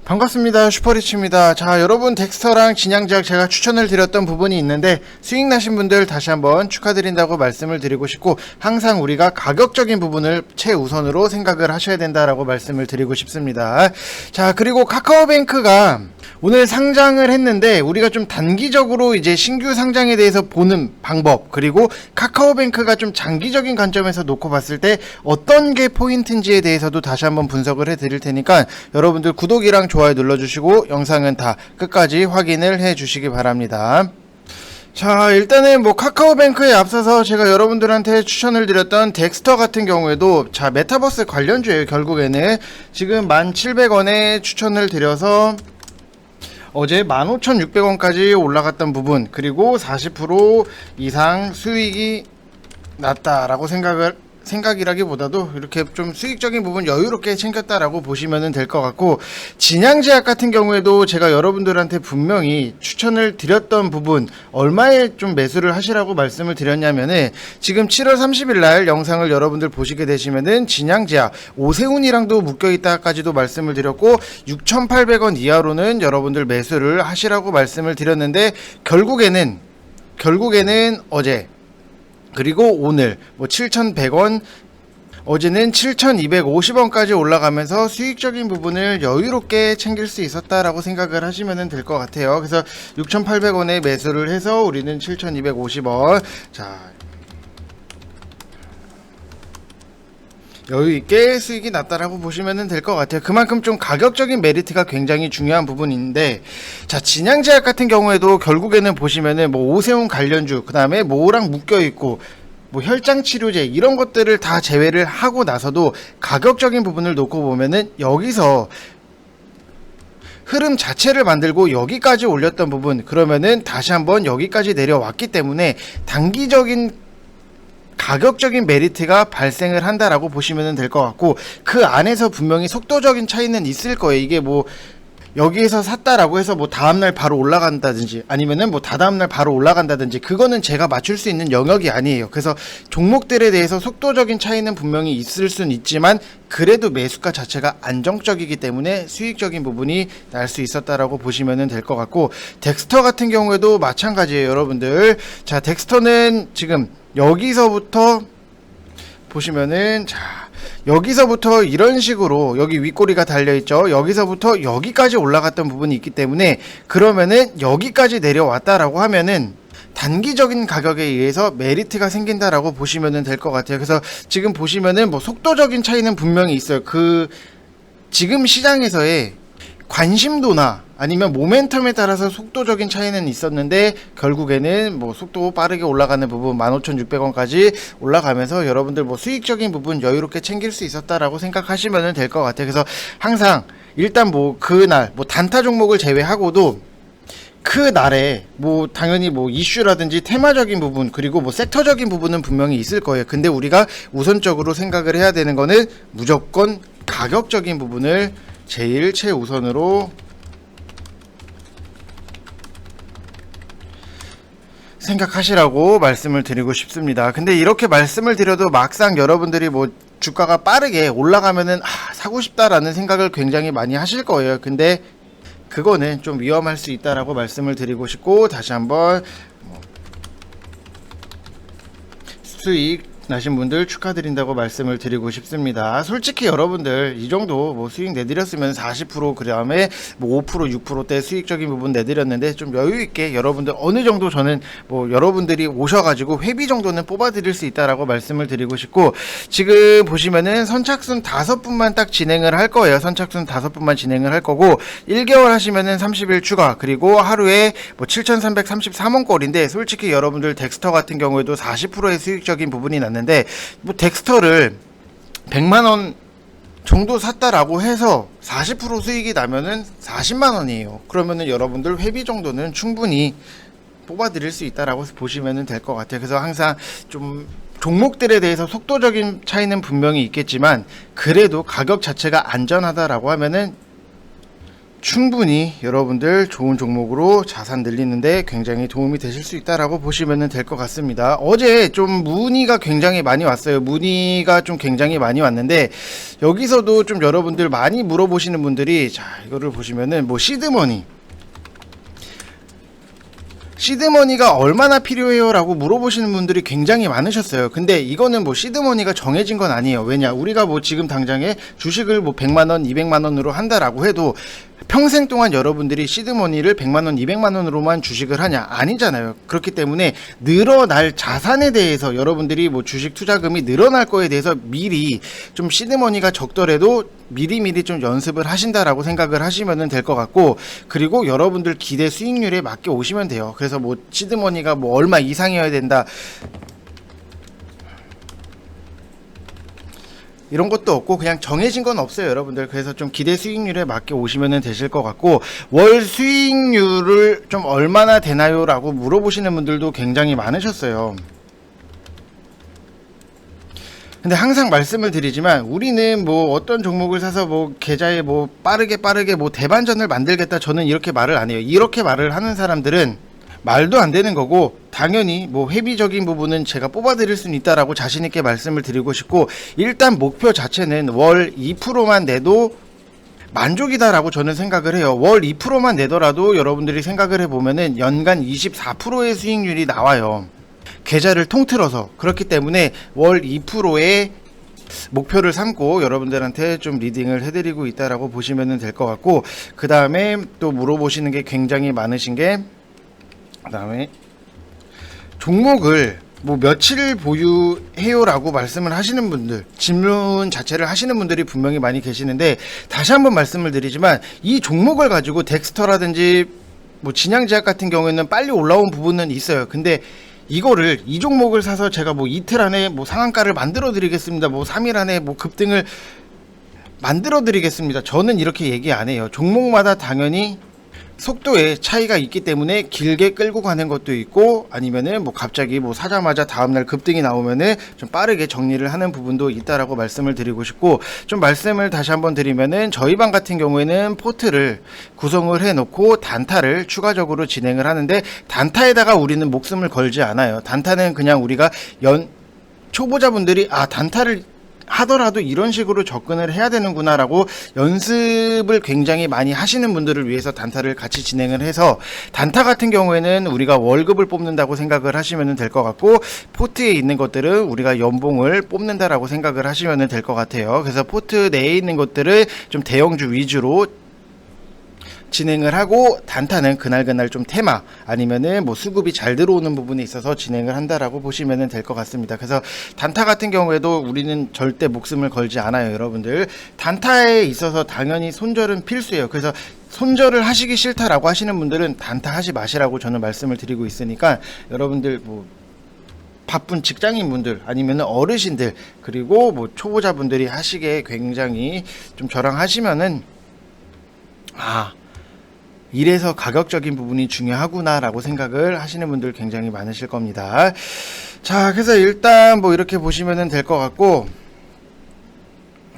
반갑습니다. 슈퍼리치입니다. 자, 여러분 덱스터랑 진양제약 제가 추천을 드렸던 부분이 있는데 수익 나신 분들 다시 한번 축하드린다고 말씀을 드리고 싶고, 항상 우리가 가격적인 부분을 최우선으로 생각을 하셔야 된다라고 말씀을 드리고 싶습니다. 자, 그리고 카카오뱅크가 오늘 상장을 했는데 우리가 좀 단기적으로 이제 신규 상장에 대해서 보는 방법, 그리고 카카오뱅크가 좀 장기적인 관점에서 놓고 봤을 때 어떤 게 포인트인지에 대해서도 다시 한번 분석을 해 드릴 테니까 여러분들 구독이랑 좋아요 눌러주시고 영상은 다 끝까지 확인을 해 주시기 바랍니다. 자, 일단은 카카오뱅크에 앞서서 제가 여러분들한테 추천을 드렸던 덱스터 같은 경우에도 자, 메타버스 관련주예요. 결국에는 지금 1,700원에 추천을 드려서 어제 15,600원까지 올라갔던 부분, 그리고 40% 이상 수익이 났다라고 생각이라기보다도 이렇게 좀 수익적인 부분 여유롭게 챙겼다라고 보시면 될 것 같고, 진양제약 같은 경우에도 제가 여러분들한테 분명히 추천을 드렸던 부분, 얼마에 좀 매수를 하시라고 말씀을 드렸냐면은 지금 7월 30일 날 영상을 여러분들 보시게 되시면은 진양제약 오세훈이랑도 묶여있다까지도 말씀을 드렸고 6,800원 이하로는 여러분들 매수를 하시라고 말씀을 드렸는데, 결국에는 어제 그리고 오늘 7,100원, 어제는 7,250원까지 올라가면서 수익적인 부분을 여유롭게 챙길 수 있었다라고 생각을 하시면 될 것 같아요. 그래서 6,800원에 매수를 해서 우리는 7,250원, 자, 여유있게 수익이 났다라고 보시면 될 것 같아요. 그만큼 좀 가격적인 메리트가 굉장히 중요한 부분인데, 자, 진양제약 같은 경우에도 결국에는 보시면은 오세훈 관련주, 그 다음에 뭐랑 묶여있고 혈장치료제 이런 것들을 다 제외를 하고 나서도 가격적인 부분을 놓고 보면은 여기서 흐름 자체를 만들고 여기까지 올렸던 부분, 그러면은 다시 한번 여기까지 내려왔기 때문에 단기적인 가격적인 메리트가 발생을 한다라고 보시면 될 것 같고, 그 안에서 분명히 속도적인 차이는 있을 거예요. 이게 여기에서 샀다라고 해서 다음날 바로 올라간다든지 아니면은 다다음날 바로 올라간다든지 그거는 제가 맞출 수 있는 영역이 아니에요. 그래서 종목들에 대해서 속도적인 차이는 분명히 있을 수는 있지만 그래도 매수가 자체가 안정적이기 때문에 수익적인 부분이 날 수 있었다라고 보시면 될 것 같고, 덱스터 같은 경우에도 마찬가지예요. 여러분들, 자, 덱스터는 지금 여기서부터 보시면은, 자, 여기서부터 이런 식으로 여기 윗꼬리가 달려있죠. 여기서부터 여기까지 올라갔던 부분이 있기 때문에, 그러면은 여기까지 내려왔다라고 하면은 단기적인 가격에 의해서 메리트가 생긴다라고 보시면 될 것 같아요. 그래서 지금 보시면은 속도적인 차이는 분명히 있어요. 지금 시장에서의 관심도나 아니면 모멘텀에 따라서 속도적인 차이는 있었는데, 결국에는 속도 빠르게 올라가는 부분 15,600원까지 올라가면서 여러분들 수익적인 부분 여유롭게 챙길 수 있었다라고 생각하시면 될 것 같아요. 그래서 항상 일단 그날 단타 종목을 제외하고도 그 날에 당연히 이슈라든지 테마적인 부분, 그리고 섹터적인 부분은 분명히 있을 거예요. 근데 우리가 우선적으로 생각을 해야 되는 거는 무조건 가격적인 부분을 제일 최우선으로 생각하시라고 말씀을 드리고 싶습니다. 근데 이렇게 말씀을 드려도 막상 여러분들이 주가가 빠르게 올라가면은 사고 싶다라는 생각을 굉장히 많이 하실 거예요. 근데 그거는 좀 위험할 수 있다라고 말씀을 드리고 싶고, 다시 한번 수익 나신 분들 축하드린다고 말씀을 드리고 싶습니다. 솔직히 여러분들 이 정도 수익 내드렸으면 40% 그 다음에 5% 6%대 수익적인 부분 내드렸는데, 좀 여유있게 여러분들 어느 정도 저는 여러분들이 오셔가지고 회비 정도는 뽑아드릴 수 있다라고 말씀을 드리고 싶고, 지금 보시면은 선착순 5분만 딱 진행을 할 거예요. 선착순 5분만 진행을 할 거고, 1개월 하시면은 30일 추가, 그리고 하루에 7,333원꼴인데, 솔직히 여러분들 덱스터 같은 경우에도 40%의 수익적인 부분이 났는데, 덱스터를 100만원 정도 샀다라고 해서 40% 수익이 나면은 40만원이에요. 그러면은 여러분들 회비 정도는 충분히 뽑아드릴 수 있다라고 보시면 될 것 같아요. 그래서 항상 좀 종목들에 대해서 속도적인 차이는 분명히 있겠지만 그래도 가격 자체가 안전하다라고 하면은 충분히 여러분들 좋은 종목으로 자산 늘리는데 굉장히 도움이 되실 수 있다라고 보시면 될 것 같습니다. 어제 좀 문의가 굉장히 많이 왔어요. 문의가 좀 굉장히 많이 왔는데 여기서도 좀 여러분들 많이 물어보시는 분들이, 자, 이거를 보시면은 뭐 시드머니가 얼마나 필요해요? 라고 물어보시는 분들이 굉장히 많으셨어요. 근데 이거는 뭐 시드머니가 정해진 건 아니에요. 왜냐? 우리가 뭐 지금 당장에 주식을 뭐 100만원, 200만원으로 한다라고 해도 평생 동안 여러분들이 시드머니를 100만원, 200만원으로만 주식을 하냐? 아니잖아요. 그렇기 때문에 늘어날 자산에 대해서 여러분들이 뭐 주식 투자금이 늘어날 거에 대해서 미리 좀 시드머니가 적더라도 미리미리 좀 연습을 하신다라고 생각을 하시면 될 것 같고, 그리고 여러분들 기대 수익률에 맞게 오시면 돼요. 그래서 뭐 시드머니가 뭐 얼마 이상이어야 된다 이런 것도 없고 그냥 정해진 건 없어요, 여러분들. 그래서 좀 기대 수익률에 맞게 오시면 되실 것 같고, 월 수익률을 좀 얼마나 되나요? 라고 물어보시는 분들도 굉장히 많으셨어요. 근데 항상 말씀을 드리지만 우리는 뭐 어떤 종목을 사서 뭐 계좌에 뭐 빠르게 뭐 대반전을 만들겠다, 저는 이렇게 말을 안 해요. 이렇게 말을 하는 사람들은 말도 안 되는 거고, 당연히 뭐 회비적인 부분은 제가 뽑아 드릴 수는 있다라고 자신 있게 말씀을 드리고 싶고, 일단 목표 자체는 월 2%만 내도 만족이다라고 저는 생각을 해요. 월 2%만 내더라도 여러분들이 생각을 해보면은 연간 24%의 수익률이 나와요, 계좌를 통틀어서. 그렇기 때문에 월 2%의 목표를 삼고 여러분들한테 좀 리딩을 해드리고 있다라고 보시면 될 것 같고, 그 다음에 또 물어보시는 게 굉장히 많으신 게, 그 다음에 종목을 뭐 며칠 보유해요 라고 말씀을 하시는 분들, 질문 자체를 하시는 분들이 분명히 많이 계시는데, 다시 한번 말씀을 드리지만 이 종목을 가지고 덱스터라든지 뭐 진양제약 같은 경우에는 빨리 올라온 부분은 있어요. 근데 이거를, 이 종목을 사서 제가 뭐 이틀 안에 뭐 상한가를 만들어 드리겠습니다, 뭐 3일 안에 뭐 급등을 만들어 드리겠습니다, 저는 이렇게 얘기 안 해요. 종목마다 당연히 속도의 차이가 있기 때문에 길게 끌고 가는 것도 있고, 아니면은 뭐 갑자기 뭐 사자마자 다음날 급등이 나오면은 좀 빠르게 정리를 하는 부분도 있다라고 말씀을 드리고 싶고, 좀 말씀을 다시 한번 드리면은 저희 방 같은 경우에는 포트를 구성을 해 놓고 단타를 추가적으로 진행을 하는데, 단타에다가 우리는 목숨을 걸지 않아요. 단타는 그냥 우리가 초보자분들이 단타를 하더라도 이런 식으로 접근을 해야 되는구나 라고 연습을 굉장히 많이 하시는 분들을 위해서 단타를 같이 진행을 해서, 단타 같은 경우에는 우리가 월급을 뽑는다고 생각을 하시면 될 것 같고, 포트에 있는 것들은 우리가 연봉을 뽑는다라고 생각을 하시면 될 것 같아요. 그래서 포트 내에 있는 것들을 좀 대형주 위주로 진행을 하고, 단타는 그날 좀 테마 아니면은 뭐 수급이 잘 들어오는 부분에 있어서 진행을 한다라고 보시면 될 것 같습니다. 그래서 단타 같은 경우에도 우리는 절대 목숨을 걸지 않아요, 여러분들. 단타에 있어서 당연히 손절은 필수예요. 그래서 손절을 하시기 싫다라고 하시는 분들은 단타 하지 마시라고 저는 말씀을 드리고 있으니까, 여러분들 뭐 바쁜 직장인분들 아니면 어르신들, 그리고 뭐 초보자분들이 하시기에 굉장히 좀 저랑 하시면은 이래서 가격적인 부분이 중요하구나 라고 생각을 하시는 분들 굉장히 많으실 겁니다. 자, 그래서 일단 뭐 이렇게 보시면 될 것 같고,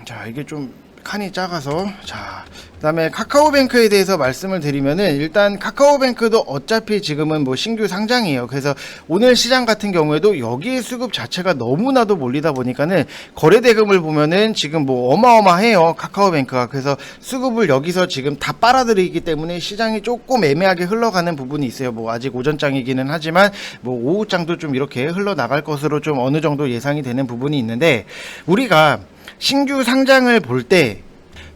자, 이게 좀 칸이 작아서, 자, 그 다음에 카카오뱅크에 대해서 말씀을 드리면은, 일단 카카오뱅크도 어차피 지금은 뭐 신규 상장이에요. 그래서 오늘 시장 같은 경우에도 여기에 수급 자체가 너무나도 몰리다 보니까는 거래대금을 보면은 지금 뭐 어마어마해요, 카카오뱅크가. 그래서 수급을 여기서 지금 다 빨아들이기 때문에 시장이 조금 애매하게 흘러가는 부분이 있어요. 뭐 아직 오전장이기는 하지만 뭐 오후장도 좀 이렇게 흘러나갈 것으로 좀 어느 정도 예상이 되는 부분이 있는데, 우리가 신규 상장을 볼 때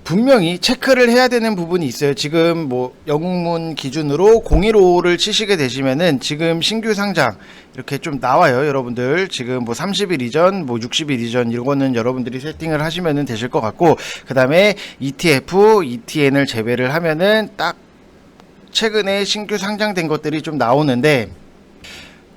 분명히 체크를 해야 되는 부분이 있어요. 지금 뭐 영문 기준으로 015를 치시게 되시면은 지금 신규 상장 이렇게 좀 나와요, 여러분들. 지금 뭐 30일 이전, 뭐 60일 이전, 이거는 여러분들이 세팅을 하시면 되실 것 같고, 그 다음에 ETF, ETN을 제외를 하면은 딱 최근에 신규 상장된 것들이 좀 나오는데,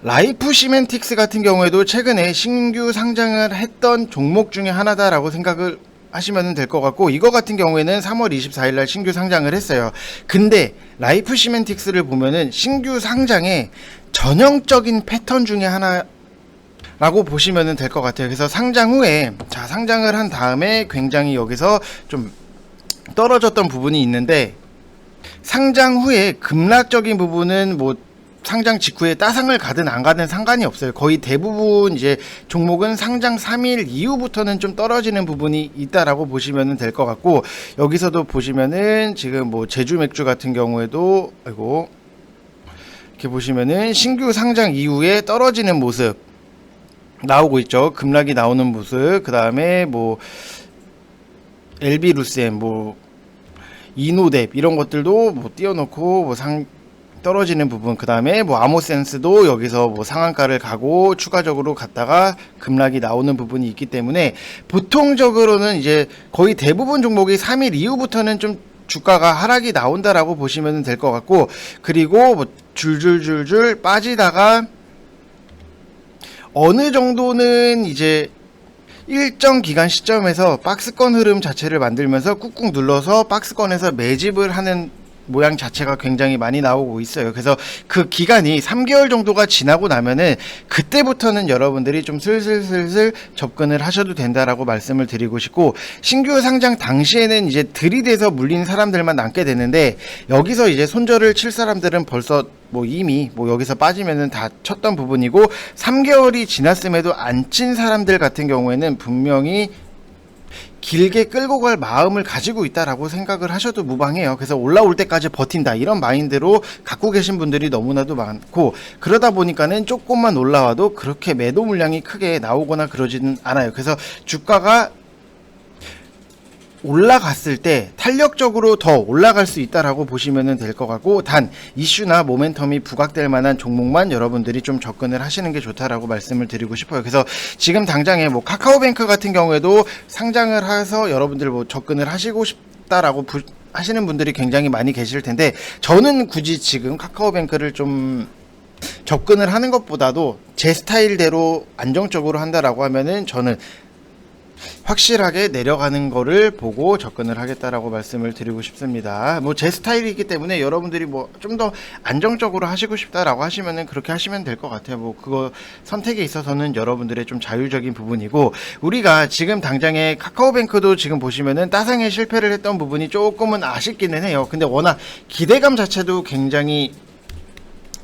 라이프 시멘틱스 같은 경우에도 최근에 신규 상장을 했던 종목 중에 하나다라고 생각을 하시면 될 것 같고, 이거 같은 경우에는 3월 24일 날 신규 상장을 했어요. 근데 라이프 시멘틱스를 보면은 신규 상장의 전형적인 패턴 중에 하나라고 보시면 될 것 같아요. 그래서 상장 후에, 자, 상장을 한 다음에 굉장히 여기서 좀 떨어졌던 부분이 있는데, 상장 후에 급락적인 부분은 뭐 상장 직후에 따상을 가든 안 가든 상관이 없어요. 거의 대부분 이제 종목은 상장 3일 이후부터는 좀 떨어지는 부분이 있다라고 보시면 될 것 같고, 여기서도 보시면은 지금 뭐 제주 맥주 같은 경우에도 이렇게 보시면은 신규 상장 이후에 떨어지는 모습 나오고 있죠. 급락이 나오는 모습. 그 다음에 뭐 LB루셈, 뭐 이노뎁 이런 것들도 뭐 띄워놓고 뭐 떨어지는 부분, 그 다음에 뭐 아모센스도 여기서 뭐 상한가를 가고 추가적으로 갔다가 급락이 나오는 부분이 있기 때문에 보통적으로는 이제 거의 대부분 종목이 3일 이후부터는 좀 주가가 하락이 나온다라고 보시면 될 것 같고, 그리고 뭐 줄줄줄줄 빠지다가 어느 정도는 이제 일정 기간 시점에서 박스권 흐름 자체를 만들면서 꾹꾹 눌러서 박스권에서 매집을 하는 모양 자체가 굉장히 많이 나오고 있어요. 그래서 그 기간이 3개월 정도가 지나고 나면은 그때부터는 여러분들이 좀 슬슬 접근을 하셔도 된다라고 말씀을 드리고 싶고, 신규 상장 당시에는 이제 들이대서 물린 사람들만 남게 되는데, 여기서 이제 손절을 칠 사람들은 벌써 뭐 이미 뭐 여기서 빠지면은 다 쳤던 부분이고, 3개월이 지났음에도 안 친 사람들 같은 경우에는 분명히 길게 끌고 갈 마음을 가지고 있다라고 생각을 하셔도 무방해요. 그래서 올라올 때까지 버틴다, 이런 마인드로 갖고 계신 분들이 너무나도 많고, 그러다 보니까는 조금만 올라와도 그렇게 매도 물량이 크게 나오거나 그러지는 않아요. 그래서 주가가 올라갔을 때 탄력적으로 더 올라갈 수 있다라고 보시면 될 것 같고, 단 이슈나 모멘텀이 부각될 만한 종목만 여러분들이 좀 접근을 하시는 게 좋다라고 말씀을 드리고 싶어요. 그래서 지금 당장에 뭐 카카오뱅크 같은 경우에도 상장을 해서 여러분들 뭐 접근을 하시고 싶다라고 하시는 분들이 굉장히 많이 계실 텐데, 저는 굳이 지금 카카오뱅크를 좀 접근을 하는 것보다도 제 스타일대로 안정적으로 한다라고 하면은 저는 확실하게 내려가는 거를 보고 접근을 하겠다라고 말씀을 드리고 싶습니다. 뭐 제 스타일이기 때문에 여러분들이 뭐 좀 더 안정적으로 하시고 싶다라고 하시면은 그렇게 하시면 될 것 같아요. 뭐 그거 선택에 있어서는 여러분들의 좀 자율적인 부분이고, 우리가 지금 당장에 카카오뱅크도 지금 보시면은 따상에 실패를 했던 부분이 조금은 아쉽기는 해요. 근데 워낙 기대감 자체도 굉장히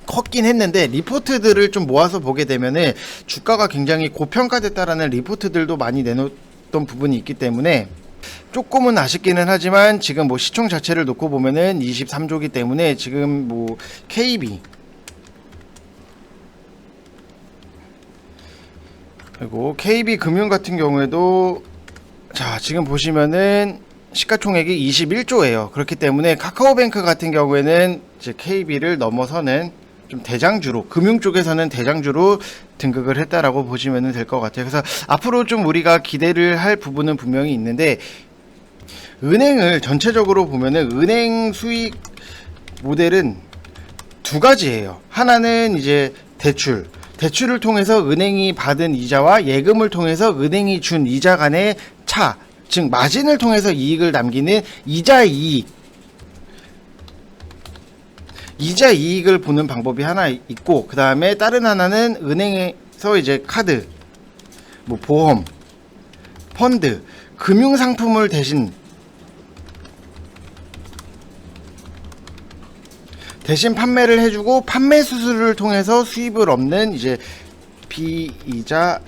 컸긴 했는데, 리포트들을 좀 모아서 보게 되면은 주가가 굉장히 고평가됐다라는 리포트들도 많이 내놓던 부분이 있기 때문에 조금은 아쉽기는 하지만, 지금 뭐 시총 자체를 놓고 보면은 23조기 때문에 지금 뭐 KB 그리고 KB금융 같은 경우에도 자 지금 보시면은 시가총액이 21조예요. 그렇기 때문에 카카오뱅크 같은 경우에는 이제 KB를 넘어서는 좀 대장주로, 금융 쪽에서는 대장주로 등극을 했다라고 보시면 될 것 같아요. 그래서 앞으로 좀 우리가 기대를 할 부분은 분명히 있는데, 은행을 전체적으로 보면은 은행 수익 모델은 두 가지예요. 하나는 이제 대출을 통해서 은행이 받은 이자와 예금을 통해서 은행이 준 이자 간의 차, 즉 마진을 통해서 이익을 남기는 이자 이익을 보는 방법이 하나 있고, 그 다음에 다른 하나는 은행에서 이제 카드, 뭐 보험, 펀드, 금융 상품을 대신 판매를 해주고, 판매 수수료를 통해서 수입을 얻는 이제 비이자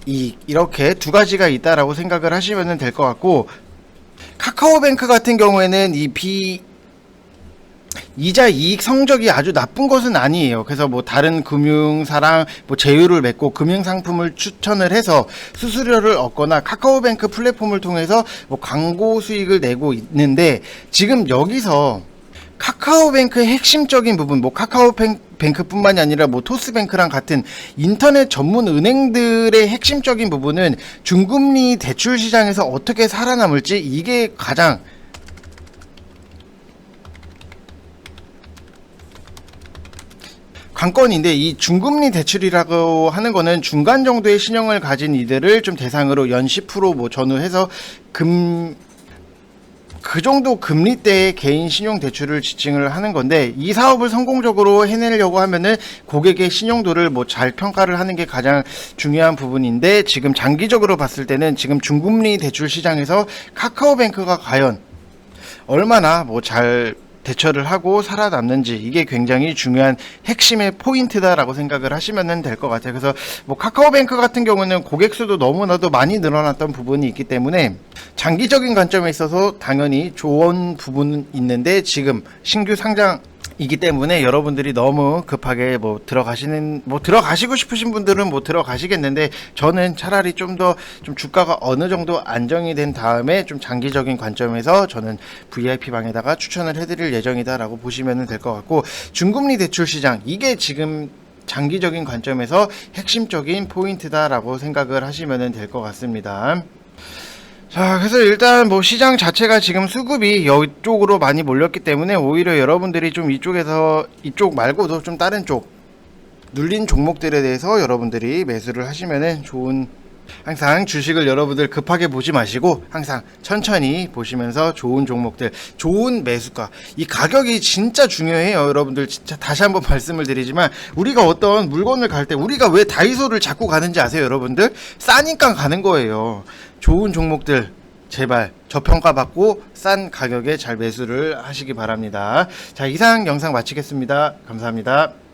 이익, 이렇게 두 가지가 있다라고 생각을 하시면 될 것 같고, 카카오뱅크 같은 경우에는 이 이자 이익 성적이 아주 나쁜 것은 아니에요. 그래서 뭐 다른 금융사랑 뭐 제휴를 맺고 금융 상품을 추천을 해서 수수료를 얻거나 카카오뱅크 플랫폼을 통해서 뭐 광고 수익을 내고 있는데, 지금 여기서 카카오뱅크의 핵심적인 부분, 뭐 카카오뱅크뿐만이 아니라 뭐 토스뱅크랑 같은 인터넷 전문 은행들의 핵심적인 부분은 중금리 대출 시장에서 어떻게 살아남을지, 이게 가장 관건인데, 이 중금리 대출이라고 하는 거는 중간 정도의 신용을 가진 이들을 좀 대상으로 연 10% 뭐 전후해서 그 정도 금리대의 개인 신용 대출을 지칭을 하는 건데, 이 사업을 성공적으로 해내려고 하면은 고객의 신용도를 뭐 잘 평가를 하는 게 가장 중요한 부분인데, 지금 장기적으로 봤을 때는 지금 중금리 대출 시장에서 카카오뱅크가 과연 얼마나 뭐 잘 대처를 하고 살아남는지, 이게 굉장히 중요한 핵심의 포인트다라고 생각을 하시면 될 것 같아요. 그래서 뭐 카카오뱅크 같은 경우는 고객 수도 너무나도 많이 늘어났던 부분이 있기 때문에 장기적인 관점에 있어서 당연히 좋은 부분은 있는데, 지금 신규 상장 이기 때문에 여러분들이 너무 급하게 들어가시고 싶으신 분들은 들어가시겠는데, 저는 차라리 좀 더 주가가 어느 정도 안정이 된 다음에 좀 장기적인 관점에서 저는 VIP 방에다가 추천을 해드릴 예정이다라고 보시면 될 것 같고, 중금리 대출 시장, 이게 지금 장기적인 관점에서 핵심적인 포인트다라고 생각을 하시면 될 것 같습니다. 자, 그래서 일단 시장 자체가 지금 수급이 이쪽으로 많이 몰렸기 때문에 오히려 여러분들이 좀 이쪽 말고도 좀 다른 쪽 눌린 종목들에 대해서 여러분들이 매수를 하시면은 항상 주식을 여러분들 급하게 보지 마시고 항상 천천히 보시면서 좋은 종목들, 좋은 매수가, 이 가격이 진짜 중요해요. 여러분들 진짜 다시 한번 말씀을 드리지만, 우리가 어떤 물건을 갈 때 우리가 왜 다이소를 자꾸 가는지 아세요? 여러분들 싸니까 가는 거예요. 좋은 종목들 제발 저평가받고 싼 가격에 잘 매수를 하시기 바랍니다. 자, 이상 영상 마치겠습니다. 감사합니다.